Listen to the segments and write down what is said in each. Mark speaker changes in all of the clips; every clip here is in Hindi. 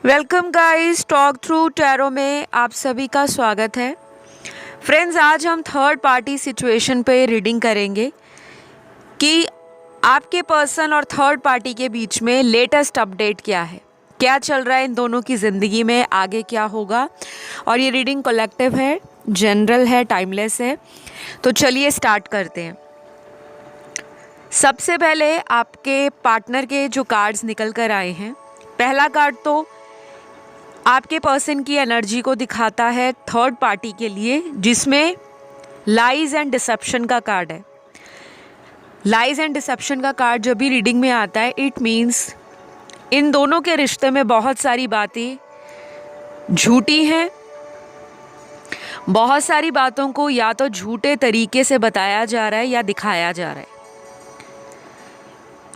Speaker 1: Welcome guys, talk through tarot में आप सभी का स्वागत है। फ्रेंड्स, आज हम थर्ड पार्टी सिचुएशन पे रीडिंग करेंगे कि आपके पर्सन और थर्ड पार्टी के बीच में लेटेस्ट अपडेट क्या है, क्या चल रहा है इन दोनों की ज़िंदगी में, आगे क्या होगा। और ये रीडिंग कलेक्टिव है, जनरल है, टाइमलेस है। तो चलिए स्टार्ट करते हैं। सबसे पहले आपके पार्टनर के जो कार्ड्स निकल कर आए हैं, पहला कार्ड तो आपके पर्सन की एनर्जी को दिखाता है थर्ड पार्टी के लिए, जिसमें लाइज एंड डिसेप्शन का कार्ड है। लाइज एंड डिसेप्शन का कार्ड जब भी रीडिंग में आता है, इट मीन्स इन दोनों के रिश्ते में बहुत सारी बातें झूठी हैं। बहुत सारी बातों को या तो झूठे तरीके से बताया जा रहा है या दिखाया जा रहा है।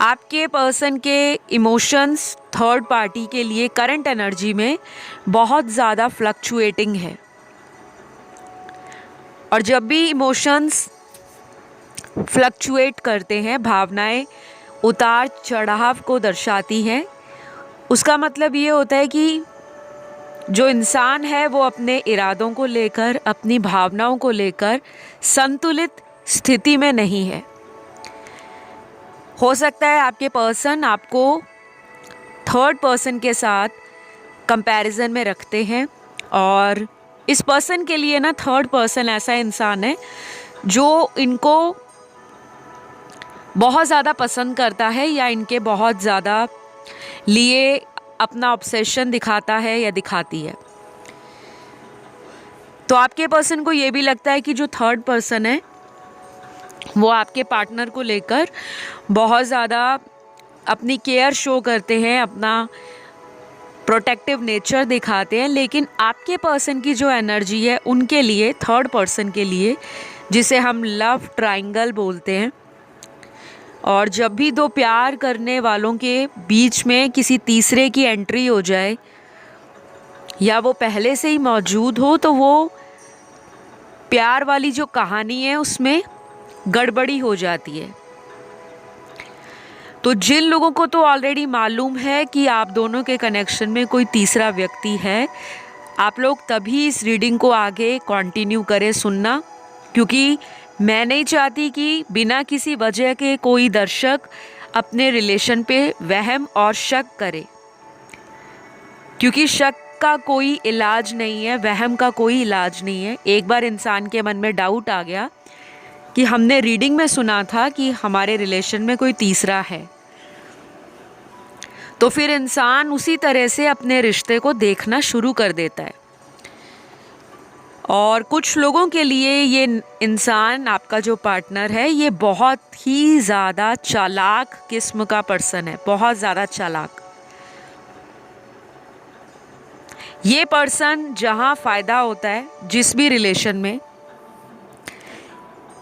Speaker 1: आपके पर्सन के इमोशंस थर्ड पार्टी के लिए करंट एनर्जी में बहुत ज़्यादा फ्लक्चुएटिंग है, और जब भी इमोशंस फ्लक्चुएट करते हैं, भावनाएं उतार चढ़ाव को दर्शाती हैं, उसका मतलब ये होता है कि जो इंसान है वो अपने इरादों को लेकर, अपनी भावनाओं को लेकर संतुलित स्थिति में नहीं है। हो सकता है आपके पर्सन आपको थर्ड पर्सन के साथ कंपैरिजन में रखते हैं, और इस पर्सन के लिए ना थर्ड पर्सन ऐसा इंसान है जो इनको बहुत ज़्यादा पसंद करता है या इनके बहुत ज़्यादा लिए अपना ऑब्सेशन दिखाता है या दिखाती है। तो आपके पर्सन को ये भी लगता है कि जो थर्ड पर्सन है वो आपके पार्टनर को लेकर बहुत ज़्यादा अपनी केयर शो करते हैं, अपना प्रोटेक्टिव नेचर दिखाते हैं। लेकिन आपके पर्सन की जो एनर्जी है उनके लिए, थर्ड पर्सन के लिए, जिसे हम लव ट्रायंगल बोलते हैं, और जब भी दो प्यार करने वालों के बीच में किसी तीसरे की एंट्री हो जाए या वो पहले से ही मौजूद हो, तो वो प्यार वाली जो कहानी है उसमें गड़बड़ी हो जाती है। तो जिन लोगों को तो ऑलरेडी मालूम है कि आप दोनों के कनेक्शन में कोई तीसरा व्यक्ति है, आप लोग तभी इस रीडिंग को आगे कंटिन्यू करें सुनना, क्योंकि मैं नहीं चाहती कि बिना किसी वजह के कोई दर्शक अपने रिलेशन पे वहम और शक करे, क्योंकि शक का कोई इलाज नहीं है, वहम का कोई इलाज नहीं है। एक बार इंसान के मन में डाउट आ गया कि हमने रीडिंग में सुना था कि हमारे रिलेशन में कोई तीसरा है, तो फिर इंसान उसी तरह से अपने रिश्ते को देखना शुरू कर देता है। और कुछ लोगों के लिए ये इंसान, आपका जो पार्टनर है, ये बहुत ही ज़्यादा चालाक किस्म का पर्सन है, बहुत ज़्यादा चालाक। ये पर्सन जहाँ फ़ायदा होता है जिस भी रिलेशन में,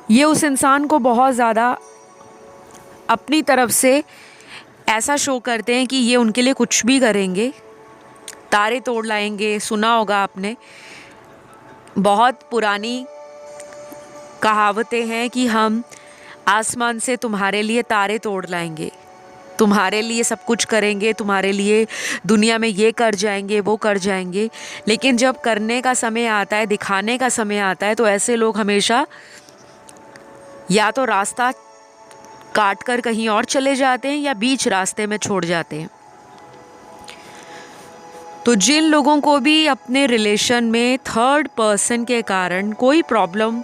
Speaker 1: ये उस इंसान को बहुत ज़्यादा अपनी तरफ से ऐसा शो करते हैं कि ये उनके लिए कुछ भी करेंगे, तारे तोड़ लाएंगे। सुना होगा आपने, बहुत पुरानी कहावतें हैं कि हम आसमान से तुम्हारे लिए तारे तोड़ लाएंगे, तुम्हारे लिए सब कुछ करेंगे, तुम्हारे लिए दुनिया में ये कर जाएंगे, वो कर जाएंगे। लेकिन जब करने का समय आता है, दिखाने का समय आता है, तो ऐसे लोग हमेशा या तो रास्ता काट कर कहीं और चले जाते हैं या बीच रास्ते में छोड़ जाते हैं। तो जिन लोगों को भी अपने रिलेशन में थर्ड पर्सन के कारण कोई प्रॉब्लम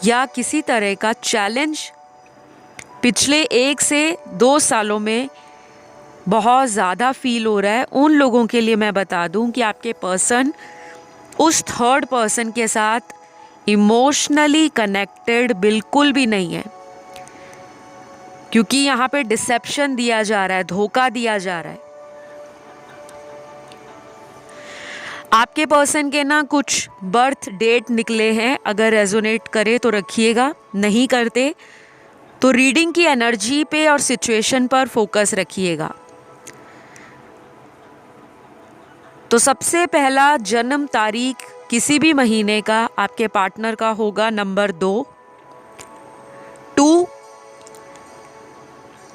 Speaker 1: या किसी तरह का चैलेंज पिछले 1 से 2 सालों में बहुत ज़्यादा फील हो रहा है, उन लोगों के लिए मैं बता दूं कि आपके पर्सन उस थर्ड पर्सन के साथ इमोशनली कनेक्टेड बिल्कुल भी नहीं है, क्योंकि यहाँ पे डिसेप्शन दिया जा रहा है, धोखा दिया जा रहा है। आपके पर्सन के ना कुछ बर्थ डेट निकले हैं, अगर रेजोनेट करे तो रखिएगा, नहीं करते तो रीडिंग की एनर्जी पे और सिचुएशन पर फोकस रखिएगा। तो सबसे पहला जन्म तारीख किसी भी महीने का आपके पार्टनर का होगा नंबर 2, 2,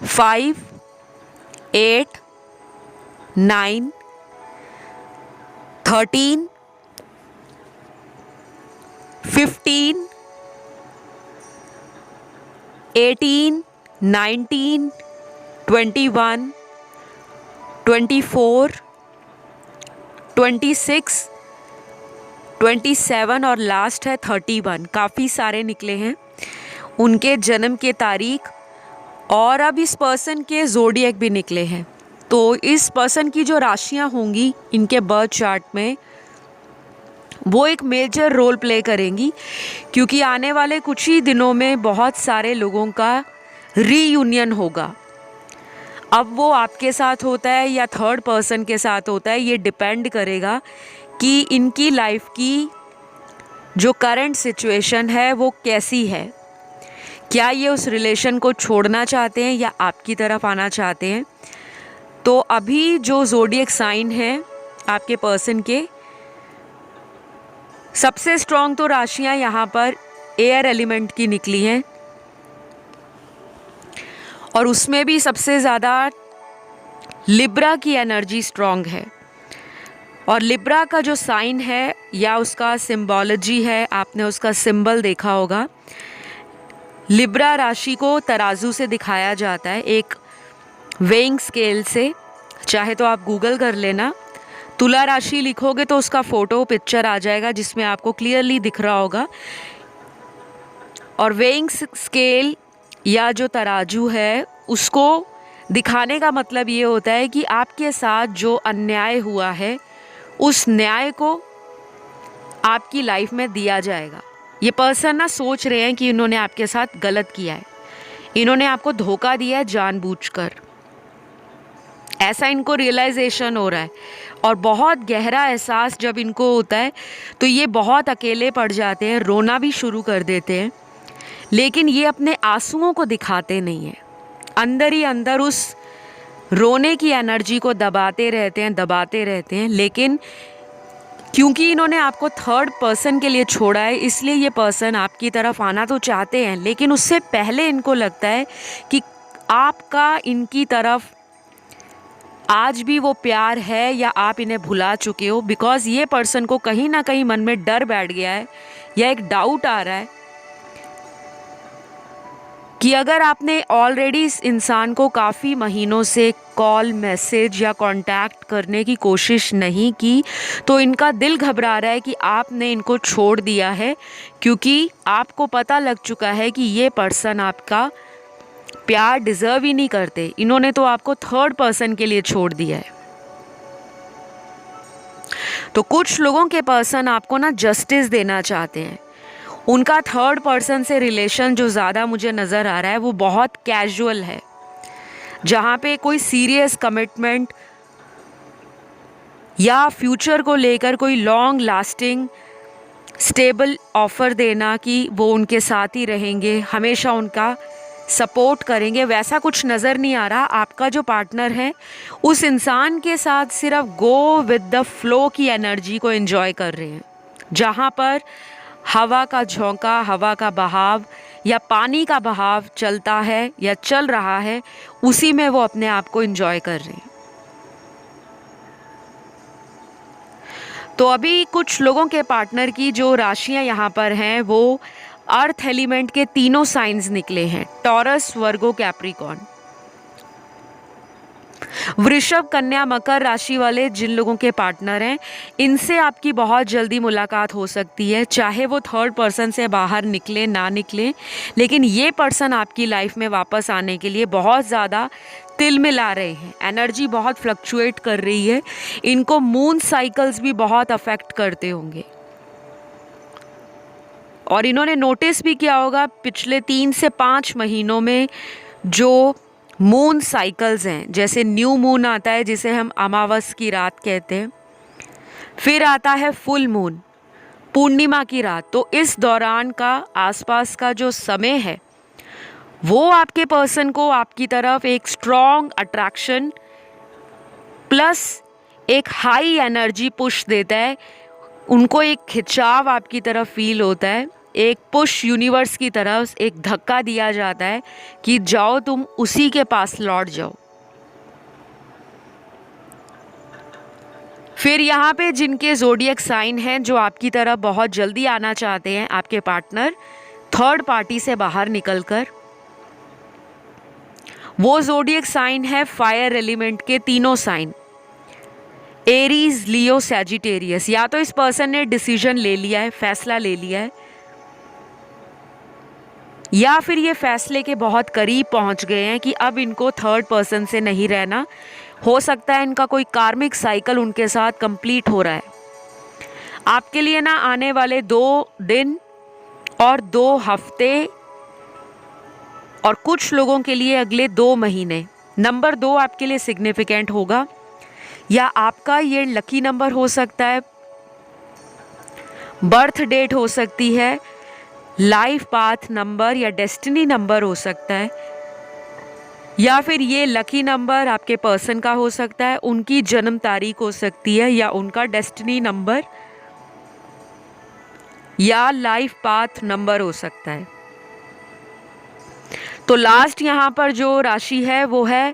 Speaker 1: 5, 8, 9, 13, 15, 18, 19, 21, 24, 26, 27 और लास्ट है 31। काफ़ी सारे निकले हैं उनके जन्म के तारीख, और अब इस पर्सन के ज़ोडिएक भी निकले हैं। तो इस पर्सन की जो राशियां होंगी इनके बर्थ चार्ट में, वो एक मेजर रोल प्ले करेंगी, क्योंकि आने वाले कुछ ही दिनों में बहुत सारे लोगों का रीयूनियन होगा। अब वो आपके साथ होता है या थर्ड पर्सन के साथ होता है, ये डिपेंड करेगा कि इनकी लाइफ की जो करंट सिचुएशन है वो कैसी है। क्या ये उस रिलेशन को छोड़ना चाहते हैं या आपकी तरफ आना चाहते हैं। तो अभी जो ज़ोडिएक साइन है आपके पर्सन के, सबसे स्ट्रॉन्ग तो राशियां यहाँ पर एयर एलिमेंट की निकली हैं, और उसमें भी सबसे ज़्यादा लिब्रा की एनर्जी स्ट्रॉन्ग है। और लिब्रा का जो साइन है या उसका सिंबोलॉजी है, आपने उसका सिंबल देखा होगा। लिब्रा राशि को तराजू से दिखाया जाता है, एक वेइंग स्केल से। चाहे तो आप गूगल कर लेना, तुला राशि लिखोगे तो उसका फ़ोटो पिक्चर आ जाएगा जिसमें आपको क्लियरली दिख रहा होगा। और वेइंग स्केल या जो तराजू है उसको दिखाने का मतलब ये होता है कि आपके साथ जो अन्याय हुआ है उस न्याय को आपकी लाइफ में दिया जाएगा। ये पर्सन ना सोच रहे हैं कि इन्होंने आपके साथ गलत किया है, इन्होंने आपको धोखा दिया है जानबूझकर, ऐसा इनको रियलाइजेशन हो रहा है। और बहुत गहरा एहसास जब इनको होता है तो ये बहुत अकेले पड़ जाते हैं, रोना भी शुरू कर देते हैं, लेकिन ये अपने आंसुओं को दिखाते नहीं हैं। अंदर ही अंदर उस रोने की एनर्जी को दबाते रहते हैं। लेकिन क्योंकि इन्होंने आपको थर्ड पर्सन के लिए छोड़ा है, इसलिए ये पर्सन आपकी तरफ आना तो चाहते हैं, लेकिन उससे पहले इनको लगता है कि आपका इनकी तरफ आज भी वो प्यार है या आप इन्हें भुला चुके हो। बिकॉज ये पर्सन को कहीं ना कहीं मन में डर बैठ गया है या एक डाउट आ रहा है कि अगर आपने ऑलरेडी इस इंसान को काफ़ी महीनों से कॉल, मैसेज या कांटेक्ट करने की कोशिश नहीं की, तो इनका दिल घबरा रहा है कि आपने इनको छोड़ दिया है, क्योंकि आपको पता लग चुका है कि ये पर्सन आपका प्यार डिज़र्व ही नहीं करते। इन्होंने तो आपको थर्ड पर्सन के लिए छोड़ दिया है। तो कुछ लोगों के पर्सन आपको ना जस्टिस देना चाहते हैं। उनका थर्ड पर्सन से रिलेशन जो ज़्यादा मुझे नज़र आ रहा है वो बहुत कैजुअल है, जहाँ पे कोई सीरियस कमिटमेंट या फ्यूचर को लेकर कोई लॉन्ग लास्टिंग स्टेबल ऑफ़र देना कि वो उनके साथ ही रहेंगे, हमेशा उनका सपोर्ट करेंगे, वैसा कुछ नज़र नहीं आ रहा। आपका जो पार्टनर है उस इंसान के साथ सिर्फ गो विद द फ्लो की एनर्जी को एंजॉय कर रहे हैं, जहाँ पर हवा का झोंका, हवा का बहाव या पानी का बहाव चलता है या चल रहा है, उसी में वो अपने आप को एंजॉय कर रहे हैं। तो अभी कुछ लोगों के पार्टनर की जो राशियां यहाँ पर हैं वो अर्थ एलिमेंट के तीनों साइंस निकले हैं, टॉरस, वर्गो, कैप्रिकॉर्न। वृषभ, कन्या, मकर राशि वाले जिन लोगों के पार्टनर हैं, इनसे आपकी बहुत जल्दी मुलाकात हो सकती है, चाहे वो थर्ड पर्सन से बाहर निकले ना निकले। लेकिन ये पर्सन आपकी लाइफ में वापस आने के लिए बहुत ज़्यादा तिल मिला रहे हैं, एनर्जी बहुत फ्लक्चुएट कर रही है। इनको मून साइकिल्स भी बहुत अफेक्ट करते होंगे, और इन्होंने नोटिस भी किया होगा पिछले 3 से 5 महीनों में जो मून साइकिल्स हैं, जैसे न्यू मून आता है जिसे हम अमावस की रात कहते हैं, फिर आता है फुल मून, पूर्णिमा की रात। तो इस दौरान का आसपास का जो समय है वो आपके पर्सन को आपकी तरफ एक स्ट्रॉन्ग अट्रैक्शन प्लस एक हाई एनर्जी पुश देता है। उनको एक खिंचाव आपकी तरफ फील होता है, एक पुश यूनिवर्स की तरफ, एक धक्का दिया जाता है कि जाओ तुम उसी के पास लौट जाओ। फिर यहाँ पे जिनके ज़ोडिएक साइन हैं, जो आपकी तरफ बहुत जल्दी आना चाहते हैं, आपके पार्टनर थर्ड पार्टी से बाहर निकलकर, वो ज़ोडिएक साइन है फायर एलिमेंट के तीनों साइन, एरीज, लियो, सैजिटेरियस। या तो इस पर्सन ने डिसीजन ले लिया है, फैसला ले लिया है, या फिर ये फैसले के बहुत करीब पहुंच गए हैं कि अब इनको थर्ड पर्सन से नहीं रहना। हो सकता है इनका कोई कार्मिक साइकिल उनके साथ कंप्लीट हो रहा है। आपके लिए ना आने वाले 2 दिन और 2 हफ्ते, और कुछ लोगों के लिए अगले 2 महीने, नंबर 2 आपके लिए सिग्निफिकेंट होगा, या आपका ये लकी नंबर हो सकता है, बर्थ डेट हो सकती है, लाइफ पाथ नंबर या डेस्टिनी नंबर हो सकता है, या फिर ये लकी नंबर आपके पर्सन का हो सकता है, उनकी जन्म तारीख हो सकती है, या उनका डेस्टिनी नंबर या लाइफ पाथ नंबर हो सकता है। तो लास्ट यहाँ पर जो राशि है वो है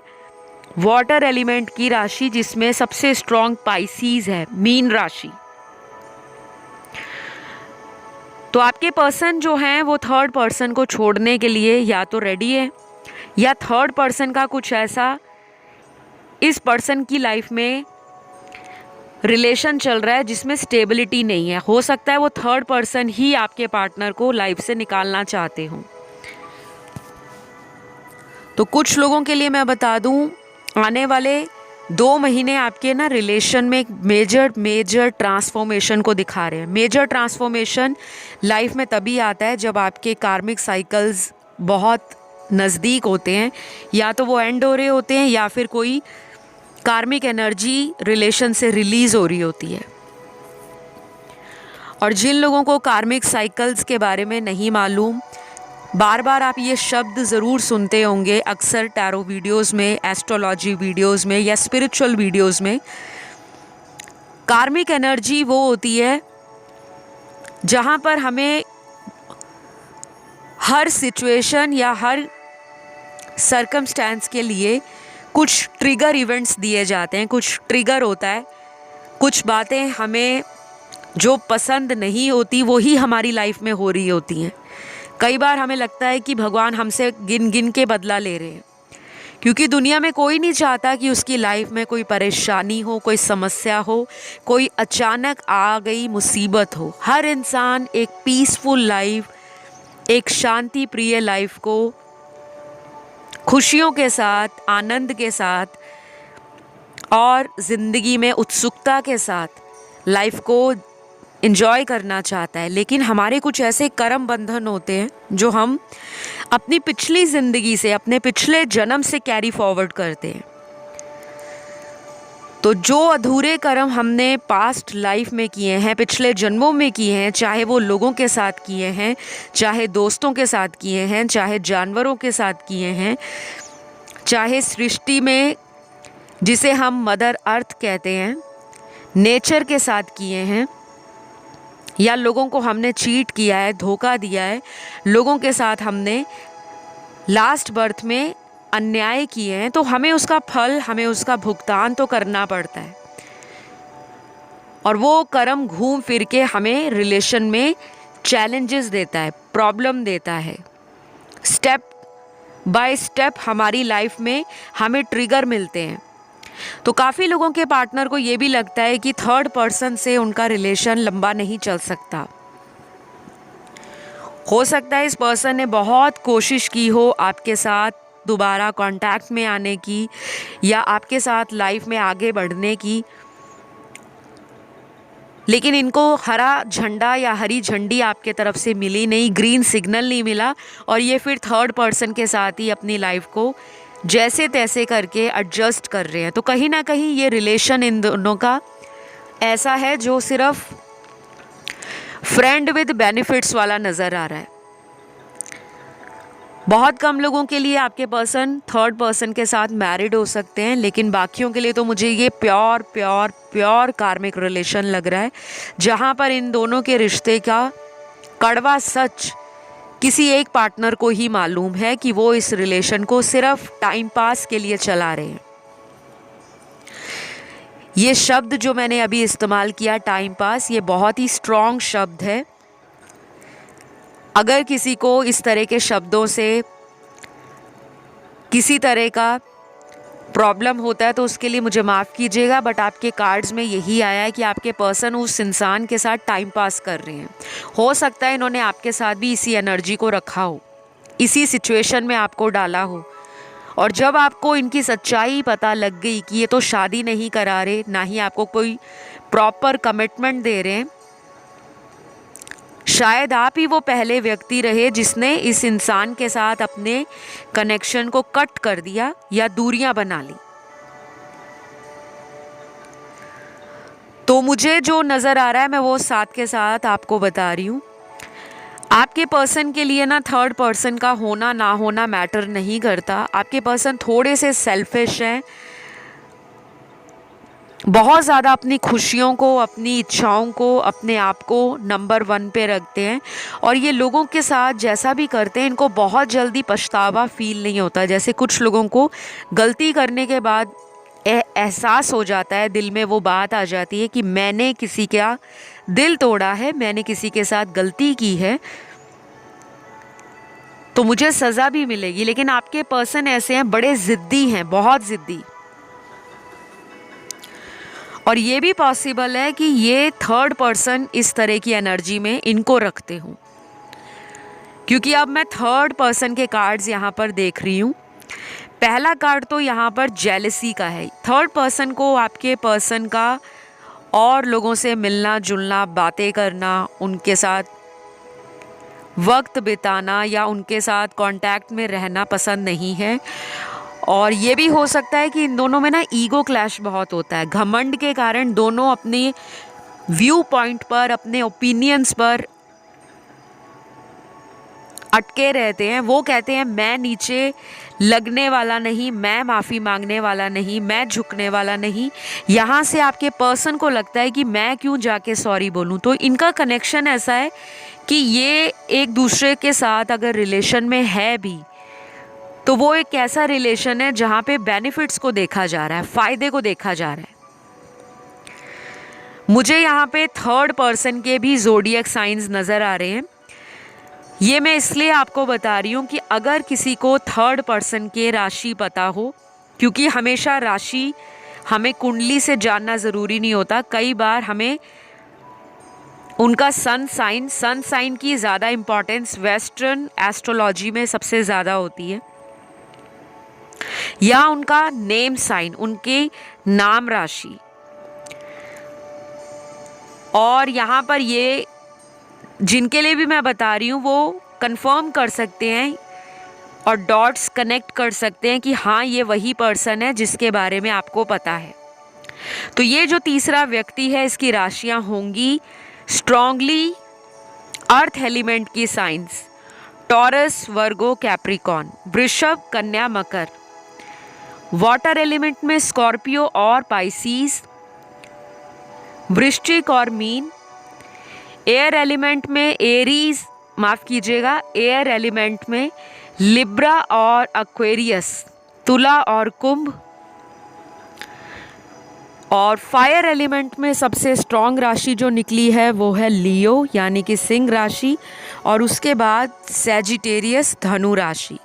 Speaker 1: वाटर एलिमेंट की राशि, जिसमें सबसे स्ट्रॉन्ग पाइसीज है, मीन राशि। तो आपके पर्सन जो हैं वो थर्ड पर्सन को छोड़ने के लिए या तो रेडी है, या थर्ड पर्सन का कुछ ऐसा इस पर्सन की लाइफ में रिलेशन चल रहा है जिसमें स्टेबिलिटी नहीं है। हो सकता है वो थर्ड पर्सन ही आपके पार्टनर को लाइफ से निकालना चाहते हों। तो कुछ लोगों के लिए मैं बता दूं, आने वाले 2 महीने आपके ना रिलेशन में एक मेजर ट्रांसफॉर्मेशन को दिखा रहे हैं। मेजर ट्रांसफॉर्मेशन लाइफ में तभी आता है जब आपके कार्मिक साइकिल्स बहुत नज़दीक होते हैं, या तो वो एंड हो रहे होते हैं, या फिर कोई कार्मिक एनर्जी रिलेशन से रिलीज़ हो रही होती है। और जिन लोगों को कार्मिक साइकिल्स के बारे में नहीं मालूम, बार बार आप ये शब्द ज़रूर सुनते होंगे अक्सर टैरो वीडियोस में, एस्ट्रोलॉजी वीडियोस में, या स्पिरिचुअल वीडियोस में। कार्मिक एनर्जी वो होती है जहाँ पर हमें हर सिचुएशन या हर सर्कमस्टेंस के लिए कुछ ट्रिगर इवेंट्स दिए जाते हैं, कुछ ट्रिगर होता है, कुछ बातें हमें जो पसंद नहीं होती वो ही हमारी लाइफ में हो रही होती हैं। कई बार हमें लगता है कि भगवान हमसे गिन गिन के बदला ले रहे हैं, क्योंकि दुनिया में कोई नहीं चाहता कि उसकी लाइफ में कोई परेशानी हो, कोई समस्या हो, कोई अचानक आ गई मुसीबत हो। हर इंसान एक पीसफुल लाइफ, एक शांति प्रिय लाइफ को खुशियों के साथ, आनंद के साथ और ज़िंदगी में उत्सुकता के साथ लाइफ को एंजॉय करना चाहता है। लेकिन हमारे कुछ ऐसे कर्म बंधन होते हैं जो हम अपनी पिछली ज़िंदगी से, अपने पिछले जन्म से कैरी फॉरवर्ड करते हैं। तो जो अधूरे कर्म हमने पास्ट लाइफ में किए हैं, पिछले जन्मों में किए हैं, चाहे वो लोगों के साथ किए हैं, चाहे दोस्तों के साथ किए हैं, चाहे जानवरों के साथ किए हैं, चाहे सृष्टि में जिसे हम मदर अर्थ कहते हैं, नेचर के साथ किए हैं, या लोगों को हमने चीट किया है, धोखा दिया है, लोगों के साथ हमने लास्ट बर्थ में अन्याय किए हैं, तो हमें उसका फल, हमें उसका भुगतान तो करना पड़ता है। और वो कर्म घूम फिर के हमें रिलेशन में चैलेंजेस देता है, प्रॉब्लम देता है। स्टेप बाय स्टेप हमारी लाइफ में हमें ट्रिगर मिलते हैं। तो काफ़ी लोगों के पार्टनर को ये भी लगता है कि थर्ड पर्सन से उनका रिलेशन लंबा नहीं चल सकता। हो सकता है इस पर्सन ने बहुत कोशिश की हो आपके साथ दोबारा कांटेक्ट में आने की, या आपके साथ लाइफ में आगे बढ़ने की, लेकिन इनको हरा झंडा या हरी झंडी आपके तरफ से मिली नहीं, ग्रीन सिग्नल नहीं मिला, और ये फिर थर्ड पर्सन के साथ ही अपनी लाइफ को जैसे तैसे करके एडजस्ट कर रहे हैं। तो कहीं ना कहीं ये रिलेशन इन दोनों का ऐसा है जो सिर्फ फ्रेंड विद बेनिफिट्स वाला नज़र आ रहा है। बहुत कम लोगों के लिए आपके पर्सन थर्ड पर्सन के साथ मैरिड हो सकते हैं, लेकिन बाकियों के लिए तो मुझे ये प्योर कार्मिक रिलेशन लग रहा है, जहाँ पर इन दोनों के रिश्ते का कड़वा सच किसी एक पार्टनर को ही मालूम है कि वो इस रिलेशन को सिर्फ टाइम पास के लिए चला रहे हैं। ये शब्द जो मैंने अभी इस्तेमाल किया टाइम पास, ये बहुत ही स्ट्रॉन्ग शब्द है। अगर किसी को इस तरह के शब्दों से किसी तरह का प्रॉब्लम होता है तो उसके लिए मुझे माफ़ कीजिएगा, बट आपके कार्ड्स में यही आया है कि आपके पर्सन उस इंसान के साथ टाइम पास कर रहे हैं। हो सकता है इन्होंने आपके साथ भी इसी एनर्जी को रखा हो, इसी सिचुएशन में आपको डाला हो, और जब आपको इनकी सच्चाई पता लग गई कि ये तो शादी नहीं करा रहे, ना ही आपको कोई प्रॉपर कमिटमेंट दे रहे हैं, शायद आप ही वो पहले व्यक्ति रहे जिसने इस इंसान के साथ अपने कनेक्शन को कट कर दिया या दूरियां बना ली। तो मुझे जो नज़र आ रहा है मैं वो साथ के साथ आपको बता रही हूँ। आपके पर्सन के लिए ना थर्ड पर्सन का होना ना होना मैटर नहीं करता। आपके पर्सन थोड़े से सेल्फिश हैं, बहुत ज़्यादा अपनी खुशियों को, अपनी इच्छाओं को, अपने आप को नंबर 1 पे रखते हैं, और ये लोगों के साथ जैसा भी करते हैं इनको बहुत जल्दी पछतावा फील नहीं होता। जैसे कुछ लोगों को गलती करने के बाद एहसास हो जाता है, दिल में वो बात आ जाती है कि मैंने किसी का दिल तोड़ा है, मैंने किसी के साथ गलती की है, तो मुझे सज़ा भी मिलेगी। लेकिन आपके पर्सन ऐसे हैं, बड़े ज़िद्दी हैं, बहुत ज़िद्दी। और ये भी पॉसिबल है कि ये थर्ड पर्सन इस तरह की एनर्जी में इनको रखते हूँ, क्योंकि अब मैं थर्ड पर्सन के कार्ड्स यहाँ पर देख रही हूँ। पहला कार्ड तो यहाँ पर जेलसी का है। थर्ड पर्सन को आपके पर्सन का और लोगों से मिलना जुलना, बातें करना, उनके साथ वक्त बिताना या उनके साथ कांटेक्ट में रहना पसंद नहीं है। और ये भी हो सकता है कि इन दोनों में ना ईगो क्लैश बहुत होता है। घमंड के कारण दोनों अपने व्यू पॉइंट पर, अपने ओपिनियंस पर अटके रहते हैं। वो कहते हैं मैं नीचे लगने वाला नहीं, मैं माफ़ी मांगने वाला नहीं, मैं झुकने वाला नहीं। यहाँ से आपके पर्सन को लगता है कि मैं क्यों जाके सॉरी बोलूँ। तो इनका कनेक्शन ऐसा है कि ये एक दूसरे के साथ अगर रिलेशन में है भी, तो वो एक ऐसा रिलेशन है जहाँ पे बेनिफिट्स को देखा जा रहा है, फ़ायदे को देखा जा रहा है। मुझे यहाँ पे थर्ड पर्सन के भी ज़ोडिएक साइंस नज़र आ रहे हैं। ये मैं इसलिए आपको बता रही हूँ कि अगर किसी को थर्ड पर्सन के राशि पता हो, क्योंकि हमेशा राशि हमें कुंडली से जानना ज़रूरी नहीं होता, कई बार हमें उनका सन साइन की ज़्यादा इम्पॉर्टेंस वेस्टर्न एस्ट्रोलॉजी में सबसे ज़्यादा होती है, या उनका नेम साइन, उनके नाम राशि। और यहाँ पर ये जिनके लिए भी मैं बता रही हूँ वो कंफर्म कर सकते हैं और डॉट्स कनेक्ट कर सकते हैं कि हाँ ये वही पर्सन है जिसके बारे में आपको पता है। तो ये जो तीसरा व्यक्ति है इसकी राशियाँ होंगी स्ट्रॉन्गली अर्थ एलिमेंट की साइंस, टॉरस, वर्गो, कैप्रिकॉन, वृषभ, कन्या, मकर। वाटर एलिमेंट में स्कॉर्पियो और पाइसीज, वृश्चिक और मीन। एयर एलिमेंट में एरीज, माफ़ कीजिएगा, एयर एलिमेंट में लिब्रा और एक्वेरियस, तुला और कुंभ। और फायर एलिमेंट में सबसे स्ट्रॉन्ग राशि जो निकली है वो है लियो यानी कि सिंह राशि, और उसके बाद सैजिटेरियस, धनु राशि।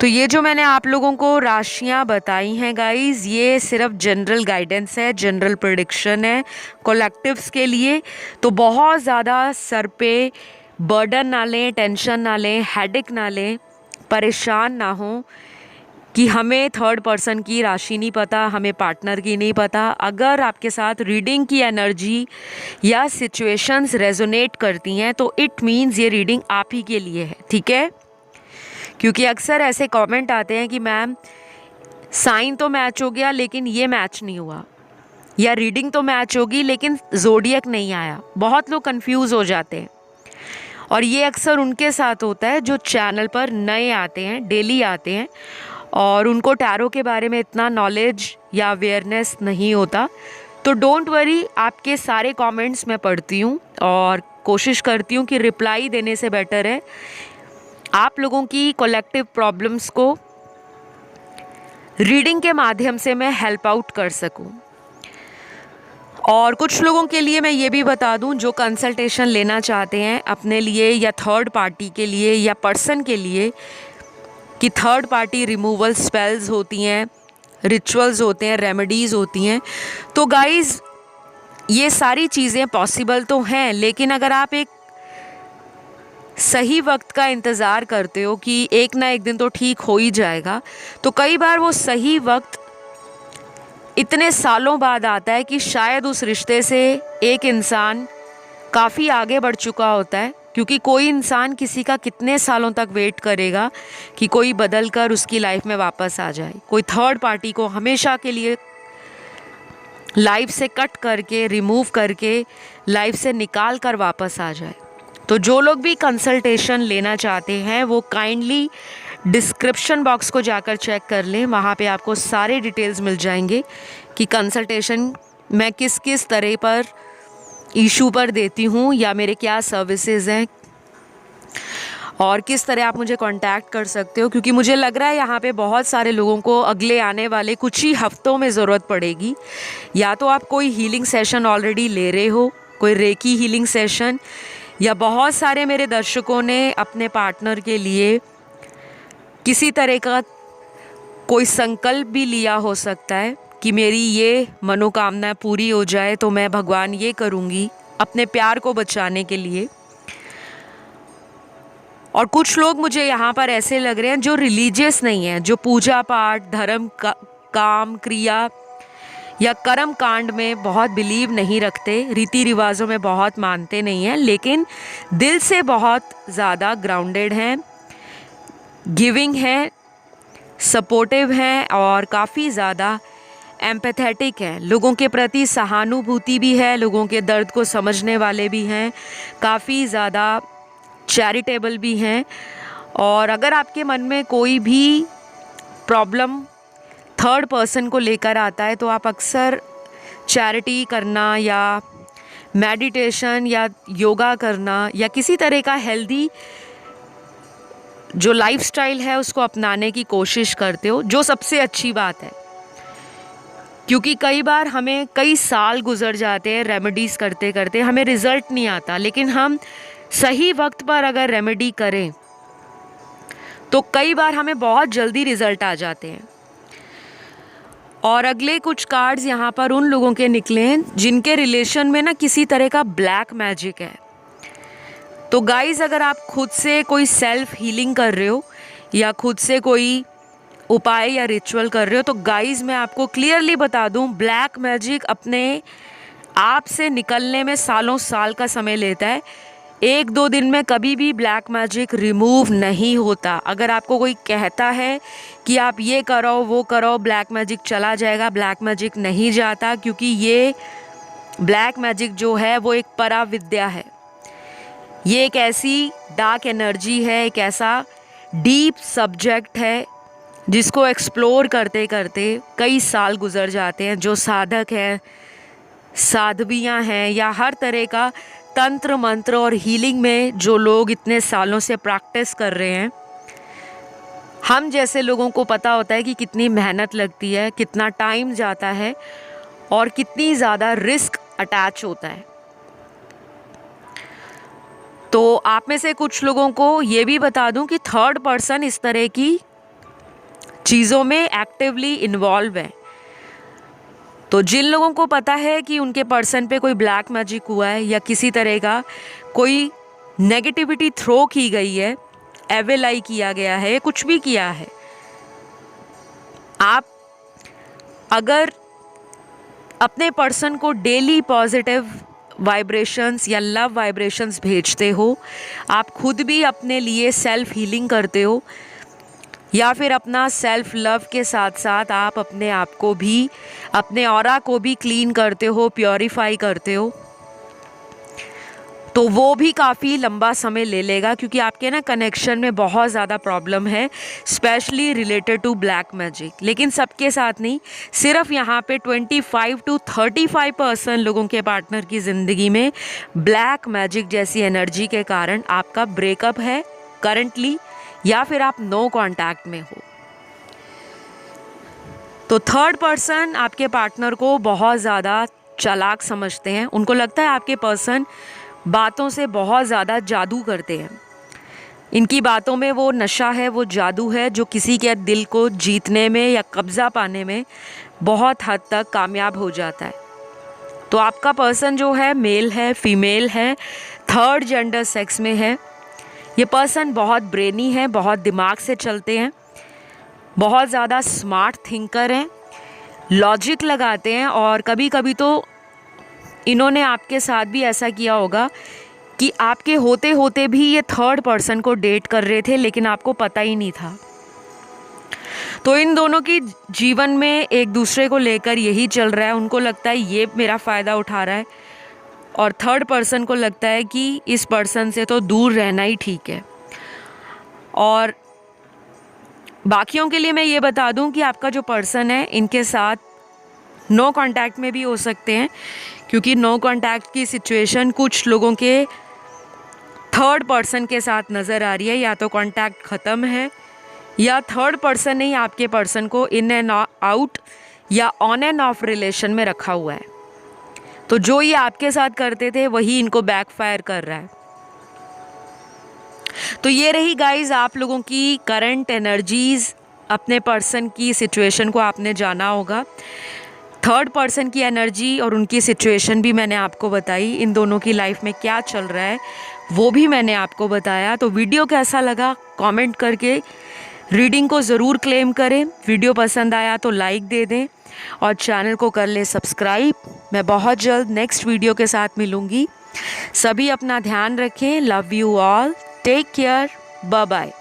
Speaker 1: तो ये जो मैंने आप लोगों को राशियां बताई हैं गाइस, ये सिर्फ जनरल गाइडेंस है, जनरल प्रेडिक्शन है कलेक्टिव्स के लिए। तो बहुत ज़्यादा सर पे बर्डन ना लें, टेंशन ना लें, हेडेक ना लें, परेशान ना हो कि हमें थर्ड पर्सन की राशि नहीं पता, हमें पार्टनर की नहीं पता। अगर आपके साथ रीडिंग की एनर्जी या सिचुएशंस रेजोनेट करती हैं तो इट मीन्स ये रीडिंग आप ही के लिए है, ठीक है। क्योंकि अक्सर ऐसे कमेंट आते हैं कि मैम साइन तो मैच हो गया लेकिन ये मैच नहीं हुआ, या रीडिंग तो मैच होगी लेकिन ज़ोडिएक नहीं आया। बहुत लोग कंफ्यूज हो जाते हैं, और ये अक्सर उनके साथ होता है जो चैनल पर नए आते हैं, डेली आते हैं, और उनको टैरो के बारे में इतना नॉलेज या अवेयरनेस नहीं होता। तो डोंट वरी, आपके सारे कमेंट्स मैं पढ़ती हूँ और कोशिश करती हूँ कि रिप्लाई देने से बेटर है आप लोगों की कलेक्टिव प्रॉब्लम्स को रीडिंग के माध्यम से मैं हेल्प आउट कर सकूं। और कुछ लोगों के लिए मैं ये भी बता दूं, जो कंसल्टेशन लेना चाहते हैं अपने लिए या थर्ड पार्टी के लिए या पर्सन के लिए, कि थर्ड पार्टी रिमूवल स्पेल्स होती हैं, रिचुअल्स होते हैं, रेमेडीज़ होती हैं, तो गाइज़ ये सारी चीज़ें पॉसिबल तो हैं, लेकिन अगर आप एक सही वक्त का इंतज़ार करते हो कि एक ना एक दिन तो ठीक हो ही जाएगा, तो कई बार वो सही वक्त इतने सालों बाद आता है कि शायद उस रिश्ते से एक इंसान काफ़ी आगे बढ़ चुका होता है, क्योंकि कोई इंसान किसी का कितने सालों तक वेट करेगा कि कोई बदल कर उसकी लाइफ में वापस आ जाए। कोई थर्ड पार्टी को हमेशा के लिए लाइफ से कट करके, रिमूव करके, लाइफ से निकाल कर वापस आ जाए। तो जो लोग भी कंसल्टेशन लेना चाहते हैं वो काइंडली डिस्क्रिप्शन बॉक्स को जाकर चेक कर लें, वहाँ पे आपको सारे डिटेल्स मिल जाएंगे कि कंसल्टेशन मैं किस किस तरह पर इशू पर देती हूँ या मेरे क्या सर्विसेज हैं और किस तरह आप मुझे कांटेक्ट कर सकते हो, क्योंकि मुझे लग रहा है यहाँ पे बहुत सारे लोगों को अगले आने वाले कुछ ही हफ्तों में ज़रूरत पड़ेगी। या तो आप कोई हीलिंग सेशन ऑलरेडी ले रहे हो, कोई रेकी हीलिंग सेशन, या बहुत सारे मेरे दर्शकों ने अपने पार्टनर के लिए किसी तरह का कोई संकल्प भी लिया हो सकता है कि मेरी ये मनोकामना पूरी हो जाए तो मैं भगवान ये करूँगी अपने प्यार को बचाने के लिए। और कुछ लोग मुझे यहाँ पर ऐसे लग रहे हैं जो रिलीजियस नहीं हैं, जो पूजा पाठ, धर्म काम क्रिया या कर्म कांड में बहुत बिलीव नहीं रखते, रीति रिवाजों में बहुत मानते नहीं हैं, लेकिन दिल से बहुत ज़्यादा ग्राउंडेड हैं, गिविंग हैं, सपोर्टिव हैं और काफ़ी ज़्यादा एम्पैथेटिक हैं। लोगों के प्रति सहानुभूति भी है, लोगों के दर्द को समझने वाले भी हैं, काफ़ी ज़्यादा चैरिटेबल भी हैं। और अगर आपके मन में कोई भी प्रॉब्लम थर्ड पर्सन को लेकर आता है तो आप अक्सर चैरिटी करना या मेडिटेशन या योगा करना या किसी तरह का हेल्दी जो लाइफस्टाइल है उसको अपनाने की कोशिश करते हो, जो सबसे अच्छी बात है। क्योंकि कई बार हमें कई साल गुजर जाते हैं रेमेडीज़ करते करते, हमें रिज़ल्ट नहीं आता, लेकिन हम सही वक्त पर अगर रेमेडी करें तो कई बार हमें बहुत जल्दी रिज़ल्ट आ जाते हैं। और अगले कुछ कार्ड्स यहाँ पर उन लोगों के निकले हैं जिनके रिलेशन में ना किसी तरह का ब्लैक मैजिक है। तो गाइज़, अगर आप खुद से कोई सेल्फ हीलिंग कर रहे हो या खुद से कोई उपाय या रिचुअल कर रहे हो, तो गाइज़ मैं आपको क्लियरली बता दूं, ब्लैक मैजिक अपने आप से निकलने में सालों साल का समय लेता है। 1-2 दिन में कभी भी ब्लैक मैजिक रिमूव नहीं होता। अगर आपको कोई कहता है कि आप ये करो वो करो ब्लैक मैजिक चला जाएगा, ब्लैक मैजिक नहीं जाता, क्योंकि ये ब्लैक मैजिक जो है वो एक पराविद्या है। ये एक ऐसी डार्क एनर्जी है, एक ऐसा डीप सब्जेक्ट है जिसको एक्सप्लोर करते करते कई साल गुजर जाते हैं। जो साधक हैं, साधवियाँ हैं या हर तरह का तंत्र मंत्र और हीलिंग में जो लोग इतने सालों से प्रैक्टिस कर रहे हैं, हम जैसे लोगों को पता होता है कि कितनी मेहनत लगती है, कितना टाइम जाता है और कितनी ज़्यादा रिस्क अटैच होता है। तो आप में से कुछ लोगों को ये भी बता दूं कि थर्ड पर्सन इस तरह की चीज़ों में एक्टिवली इन्वॉल्व है। तो जिन लोगों को पता है कि उनके पर्सन पे कोई ब्लैक मैजिक हुआ है या किसी तरह का कोई नेगेटिविटी थ्रो की गई है, एविल आई किया गया है, कुछ भी किया है, आप अगर अपने पर्सन को डेली पॉजिटिव वाइब्रेशंस या लव वाइब्रेशंस भेजते हो, आप खुद भी अपने लिए सेल्फ हीलिंग करते हो या फिर अपना सेल्फ लव के साथ साथ आप अपने आप को भी, अपने ऑरा को भी क्लीन करते हो, प्योरीफाई करते हो, तो वो भी काफ़ी लंबा समय ले लेगा, क्योंकि आपके ना कनेक्शन में बहुत ज़्यादा प्रॉब्लम है, specially related to black magic. लेकिन सबके साथ नहीं, सिर्फ यहाँ पे 25 to 35% लोगों के पार्टनर की ज़िंदगी में ब्लैक मैजिक जैसी एनर्जी के कारण आपका ब्रेकअप है करंटली, या फिर आप नो कांटेक्ट में हो। तो थर्ड पर्सन आपके पार्टनर को बहुत ज़्यादा चालाक समझते हैं। उनको लगता है आपके पर्सन बातों से बहुत ज़्यादा जादू करते हैं। इनकी बातों में वो नशा है, वो जादू है जो किसी के दिल को जीतने में या कब्ज़ा पाने में बहुत हद तक कामयाब हो जाता है। तो आपका पर्सन जो है मेल है, फीमेल है, थर्ड जेंडर सेक्स में है। ये पर्सन बहुत ब्रेनी है, बहुत दिमाग से चलते हैं, बहुत ज़्यादा स्मार्ट थिंकर हैं, लॉजिक लगाते हैं। और कभी कभी तो इन्होंने आपके साथ भी ऐसा किया होगा कि आपके होते होते भी ये थर्ड पर्सन को डेट कर रहे थे, लेकिन आपको पता ही नहीं था। तो इन दोनों की जीवन में एक दूसरे को लेकर यही चल रहा है। उनको लगता है ये मेरा फ़ायदा उठा रहा है, और थर्ड पर्सन को लगता है कि इस पर्सन से तो दूर रहना ही ठीक है। और बाकियों के लिए मैं ये बता दूं कि आपका जो पर्सन है इनके साथ नो कांटेक्ट में भी हो सकते हैं, क्योंकि नो कांटेक्ट की सिचुएशन कुछ लोगों के थर्ड पर्सन के साथ नज़र आ रही है। या तो कांटेक्ट ख़त्म है, या थर्ड पर्सन ने ही आपके पर्सन को इन एंड आउट या ऑन एंड ऑफ रिलेशन में रखा हुआ है। तो जो ये आपके साथ करते थे वही इनको बैकफायर कर रहा है। तो ये रही गाइस आप लोगों की करंट एनर्जीज़। अपने पर्सन की सिचुएशन को आपने जाना होगा। थर्ड पर्सन की एनर्जी और उनकी सिचुएशन भी मैंने आपको बताई। इन दोनों की लाइफ में क्या चल रहा है वो भी मैंने आपको बताया। तो वीडियो कैसा लगा कमेंट करके रीडिंग को ज़रूर क्लेम करें। वीडियो पसंद आया तो लाइक दे दें और चैनल को कर ले सब्सक्राइब। मैं बहुत जल्द नेक्स्ट वीडियो के साथ मिलूँगी। सभी अपना ध्यान रखें। Love you all, take care, bye bye.